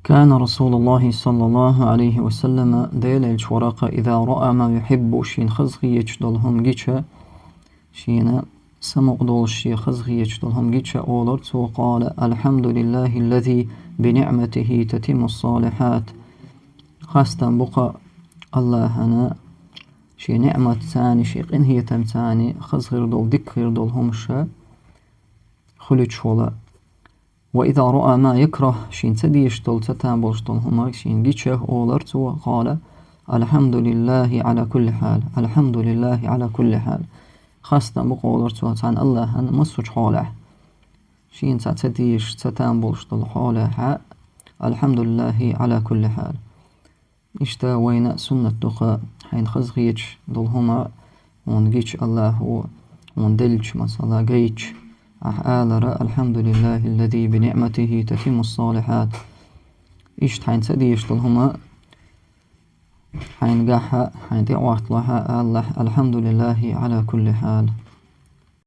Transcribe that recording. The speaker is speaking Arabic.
كان رسول الله صلى الله عليه وسلم ديل ورقة إذا رأى ما يحب شين خزغيش دلهم جيتشا شين سمق دول الشي خزغيش دلهم جيتشا أولرت وقال الحمد لله الذي بنعمته تتم الصالحات خاصة بقى الله أنا شي نعمة ثاني شي قنهية ثاني خزغير دول ذكر دلهم الشا خلتش ولا وإذا رأى ما يكره شين تديش دول تتابلش دول هما شين جيتشه أولرت وقال الحمد لله على كل حال الحمد لله على كل حال خاصة بقولرت وعن الله أن مصوش حاله شين تديش تتابلش دول حاله الحمد لله على كل حال إشتا وين سنة دقاء حين خزغيتش دول هما ونجيتش الله وندلش مثلا جيتش أحالر الحمد لله الذي بنعمته تتم الصالحات إيش حين تديش هما حين قاحة حين دعوات لها الله الحمد لله على كل حال.